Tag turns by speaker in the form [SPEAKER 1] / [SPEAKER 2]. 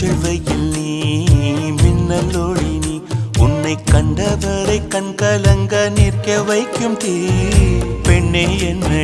[SPEAKER 1] மஞ்சள் வெயில் நீ மின்னல் ஒளி நீ உன்னை கண்டவரை கண்கலங்க நிற்க வைக்கும் தீ பெண்ணே என்னடி